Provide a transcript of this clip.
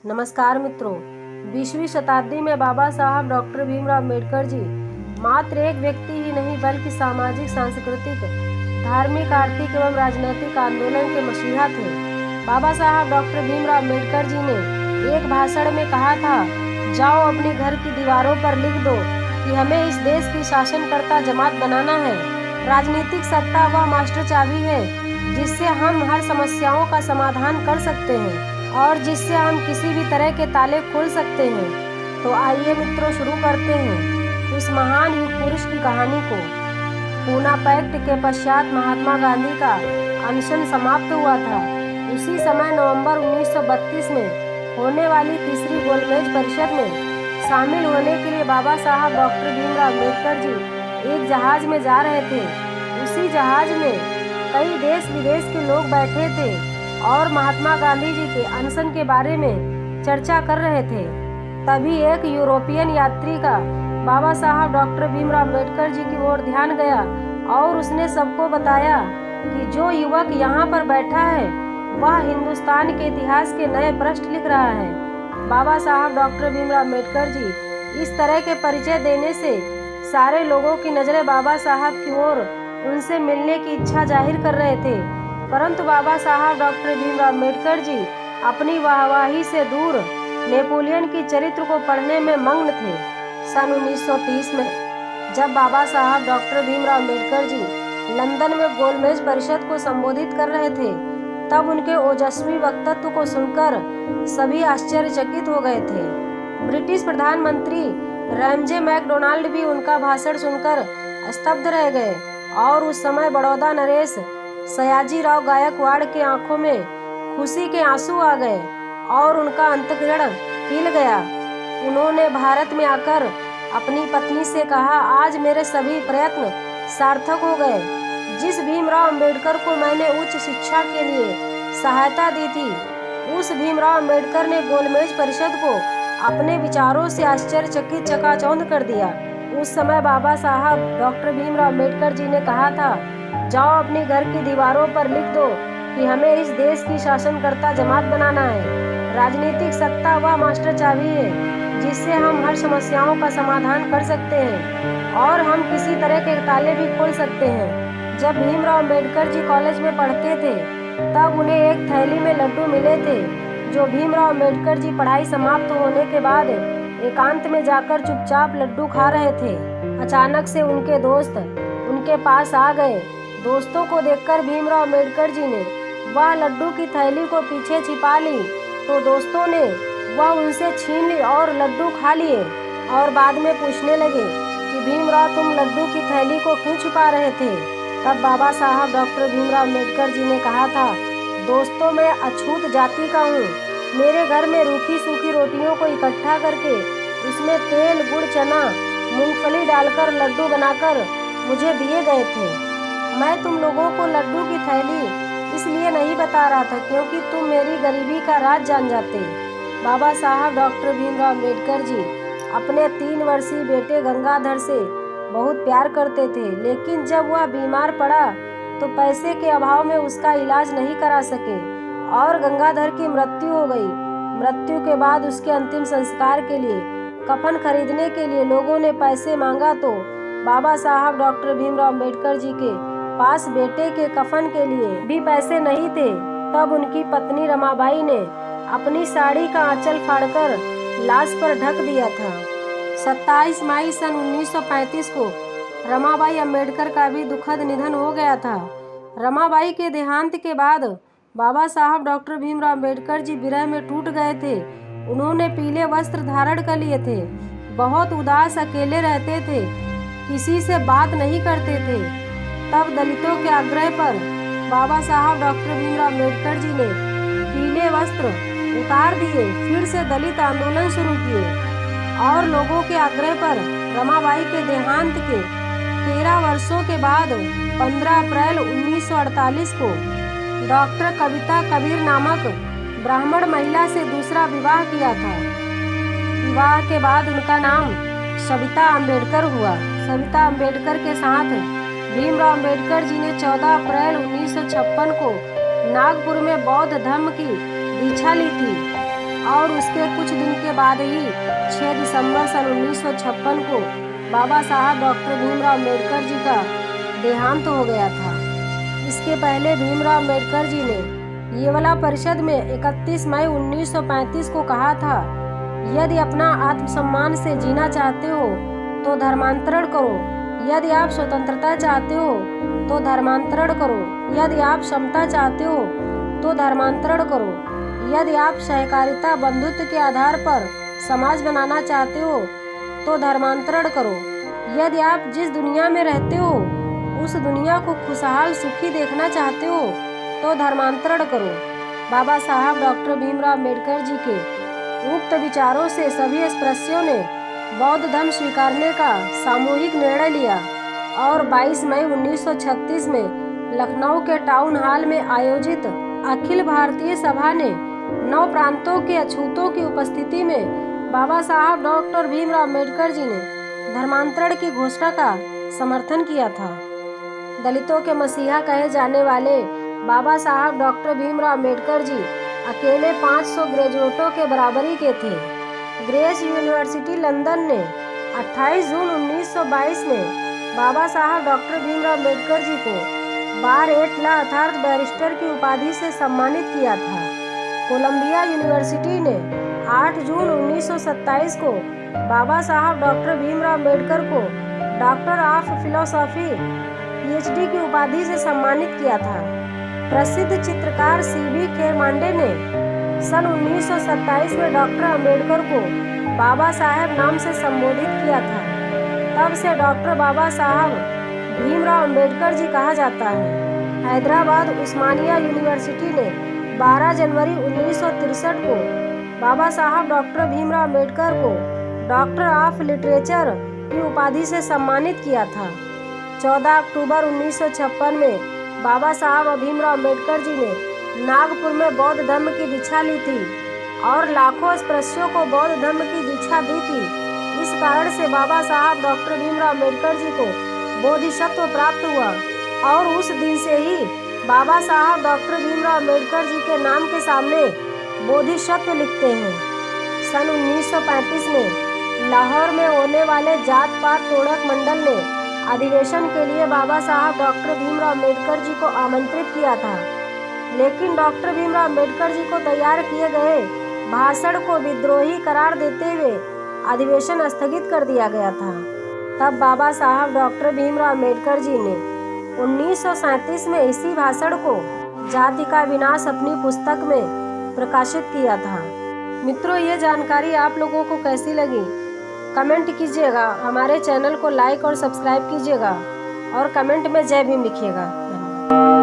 नमस्कार मित्रों, 20वीं शताब्दी में बाबा साहब डॉक्टर भीमराव अम्बेडकर जी मात्र एक व्यक्ति ही नहीं बल्कि सामाजिक, सांस्कृतिक, धार्मिक, आर्थिक एवं राजनीतिक आंदोलन के मसीहा थे। बाबा साहब डॉक्टर भीमराव अम्बेडकर जी ने एक भाषण में कहा था, जाओ अपने घर की दीवारों पर लिख दो कि हमें इस देश की शासनकर्ता जमात बनाना है। राजनीतिक सत्ता वह मास्टर चाबी है जिससे हम हर समस्याओं का समाधान कर सकते हैं और जिससे हम किसी भी तरह के ताले खोल सकते हैं। तो आइए मित्रों, शुरू करते हैं इस महान युग पुरुष की कहानी को। पूना पैक्ट के पश्चात महात्मा गांधी का अनशन समाप्त हुआ था। उसी समय नवंबर 1932 में होने वाली तीसरी गोलमेज परिषद में शामिल होने के लिए बाबा साहब डॉक्टर भीमराव अम्बेडकर जी एक जहाज में जा रहे थे। उसी जहाज में कई देश विदेश के लोग बैठे थे और महात्मा गांधी जी के अनशन के बारे में चर्चा कर रहे थे। तभी एक यूरोपियन यात्री का बाबा साहब डॉक्टर भीमराव अम्बेडकर जी की ओर ध्यान गया और उसने सबको बताया कि जो युवक यहाँ पर बैठा है वह हिंदुस्तान के इतिहास के नए पृष्ठ लिख रहा है। बाबा साहब डॉक्टर भीमराव अम्बेडकर जी इस तरह के परिचय देने से सारे लोगों की नजरें बाबा साहब की ओर उनसे मिलने की इच्छा जाहिर कर रहे थे, परंतु बाबा साहब डॉक्टर भीमराव अम्बेडकर जी अपनी वाहवाही से दूर नेपोलियन की चरित्र को पढ़ने में मग्न थे। सन 1930 में जब बाबा साहब डॉक्टर भीमराव अम्बेडकर जी लंदन में गोलमेज परिषद को संबोधित कर रहे थे, तब उनके ओजस्वी वक्तव्य को सुनकर सभी आश्चर्यचकित हो गए थे। ब्रिटिश प्रधानमंत्री रैमजे मैकडोनाल्ड भी उनका भाषण सुनकर स्तब्ध रह गए और उस समय बड़ौदा नरेश सयाजीराव गायकवाड़ के आंखों में खुशी के आंसू आ गए और उनका अंतःकरण हिल गया। उन्होंने भारत में आकर अपनी पत्नी से कहा, आज मेरे सभी प्रयत्न सार्थक हो गए। जिस भीमराव अम्बेडकर को मैंने उच्च शिक्षा के लिए सहायता दी थी, उस भीमराव अम्बेडकर ने गोलमेज परिषद को अपने विचारों से आश्चर्यचकित चकाचौंध कर दिया। उस समय बाबा साहब डॉक्टर भीमराव अम्बेडकर जी ने कहा था, जाओ अपनी घर की दीवारों पर लिख दो कि हमें इस देश की शासनकर्ता जमात बनाना है। राजनीतिक सत्ता वह मास्टर चाबी है जिससे हम हर समस्याओं का समाधान कर सकते हैं और हम किसी तरह के ताले भी खोल सकते हैं। जब भीमराव अम्बेडकर जी कॉलेज में पढ़ते थे तब उन्हें एक थैली में लड्डू मिले थे जो भीमराव अम्बेडकर जी पढ़ाई समाप्त होने के बाद एकांत में जाकर चुपचाप लड्डू खा रहे थे। अचानक से उनके दोस्त उनके पास आ गए। दोस्तों को देखकर भीमराव अम्बेडकर जी ने वह लड्डू की थैली को पीछे छिपा ली तो दोस्तों ने वह उनसे छीन ली और लड्डू खा लिए और बाद में पूछने लगे कि भीमराव, तुम लड्डू की थैली को क्यों छुपा रहे थे। तब बाबा साहब डॉक्टर भीमराव अम्बेडकर जी ने कहा था, दोस्तों, मैं अछूत जाति का हूँ। मेरे घर में रूखी सूखी रोटियों को इकट्ठा करके उसमें तेल, गुड़, चना, मूंगफली डालकर लड्डू बनाकर मुझे दिए गए थे। मैं तुम लोगों को लड्डू की थैली इसलिए नहीं बता रहा था क्योंकि तुम मेरी गरीबी का राज जान जाते। बाबा साहब डॉक्टर भीमराव अम्बेडकर जी अपने 3 वर्षीय बेटे गंगाधर से बहुत प्यार करते थे, लेकिन जब वह बीमार पड़ा तो पैसे के अभाव में उसका इलाज नहीं करा सके और गंगाधर की मृत्यु हो गई। मृत्यु के बाद उसके अंतिम संस्कार के लिए कफन खरीदने के लिए लोगों ने पैसे मांगा तो बाबा साहब डॉक्टर भीमराव अम्बेडकर जी के पास बेटे के कफन के लिए भी पैसे नहीं थे। तब उनकी पत्नी रमाबाई ने अपनी साड़ी का आंचल फाड़कर लाश पर ढक दिया था। 27 मई सन 1935 को रमाबाई अम्बेडकर का भी दुखद निधन हो गया था। रमाबाई के देहांत के बाद बाबा साहब डॉक्टर भीमराव अम्बेडकर जी विरह में टूट गए थे। उन्होंने पीले वस्त्र धारण कर लिए थे, बहुत उदास अकेले रहते थे, किसी से बात नहीं करते थे। तब दलितों के आग्रह पर बाबा साहब डॉक्टर भीमराव अम्बेडकर जी ने पीले वस्त्र उतार दिए, फिर से दलित आंदोलन शुरू किए और लोगों के आग्रह पर रमाबाई के देहांत के 13 वर्षों के बाद 15 अप्रैल 1948 को डॉक्टर कविता कबीर नामक ब्राह्मण महिला से दूसरा विवाह किया था। विवाह के बाद उनका नाम सविता अम्बेडकर हुआ। सविता अम्बेडकर के साथ भीमराव अम्बेडकर जी ने 14 अप्रैल 1956 को नागपुर में बौद्ध धर्म की दीक्षा ली थी। और उसके कुछ दिन के बाद ही 6 दिसंबर सन 1956 को बाबा साहब डॉक्टर भीमराव अम्बेडकर जी का देहांत हो गया था। इसके पहले भीमराव अम्बेडकर जी ने येवला परिषद में 31 मई 1935 को कहा था, यदि अपना आत्मसम्मान से जीना चाहते हो तो धर्मांतरण करो। यदि आप स्वतंत्रता चाहते हो तो धर्मांतरण करो। यदि आप समता चाहते हो तो धर्मांतरण करो। यदि आप सहकारिता बंधुत्व के आधार पर समाज बनाना चाहते हो तो धर्मांतरण करो। यदि आप जिस दुनिया में रहते हो उस दुनिया को खुशहाल सुखी देखना चाहते हो तो धर्मांतरण करो। बाबा साहब डॉक्टर भीमराव अम्बेडकर जी के उक्त विचारों से सभी स्पृश्यों ने बौद्ध धर्म स्वीकारने का सामूहिक निर्णय लिया और 22 मई 1936 में लखनऊ के टाउन हॉल में आयोजित अखिल भारतीय सभा ने 9 प्रांतों के अछूतों की उपस्थिति में बाबा साहब डॉक्टर भीमराव अम्बेडकर जी ने धर्मांतरण की घोषणा का समर्थन किया था। दलितों के मसीहा कहे जाने वाले बाबा साहब डॉक्टर भीमराव अम्बेडकर जी अकेले 500 ग्रेजुएटों के बराबरी के थे। ग्रेस यूनिवर्सिटी लंदन ने 28 जून 1922 में बाबा साहब डॉक्टर भीमराव अम्बेडकर जी को बार एट लॉ अर्थात बैरिस्टर की उपाधि से सम्मानित किया था। कोलंबिया यूनिवर्सिटी ने 8 जून 1927 को बाबा साहब डॉक्टर भीमराव अम्बेडकर को डॉक्टर ऑफ फिलोसॉफी पीएचडी की उपाधि से सम्मानित किया था। प्रसिद्ध चित्रकार सीबी खेरमांडे ने सन 1927 में डॉक्टर अम्बेडकर को बाबा साहब नाम से संबोधित किया था। तब से डॉक्टर बाबा साहब भीमराव अम्बेडकर जी कहा जाता है। हैदराबाद उस्मानिया यूनिवर्सिटी ने 12 जनवरी 1963 को बाबा साहब डॉक्टर भीमराव अम्बेडकर को डॉक्टर ऑफ लिटरेचर की उपाधि से सम्मानित किया था। 14 अक्टूबर 1956 में बाबा साहब भीमराव अम्बेडकर जी ने नागपुर में बौद्ध धर्म की दीक्षा ली थी और लाखों स्पृश्यों को बौद्ध धर्म की दीक्षा दी थी। इस कारण से बाबा साहब डॉक्टर भीमराव अम्बेडकर जी को बोधिसत्व प्राप्त हुआ और उस दिन से ही बाबा साहब डॉक्टर भीमराव अम्बेडकर जी के नाम के सामने बोधिसत्व लिखते हैं। सन 1935 में लाहौर में होने वाले जात पात तोड़क मंडल ने अधिवेशन के लिए बाबा साहब डॉक्टर भीमराव अम्बेडकर जी को आमंत्रित किया था, लेकिन डॉक्टर भीमराव अम्बेडकर जी को तैयार किए गए भाषण को विद्रोही करार देते हुए अधिवेशन स्थगित कर दिया गया था। तब बाबा साहब डॉक्टर भीमराव अम्बेडकर जी ने 1937 में इसी भाषण को जाति का विनाश अपनी पुस्तक में प्रकाशित किया था। मित्रों, ये जानकारी आप लोगों को कैसी लगी कमेंट कीजिएगा। हमारे चैनल को लाइक और सब्सक्राइब कीजिएगा और कमेंट में जय भीम लिखिएगा। धन्यवाद।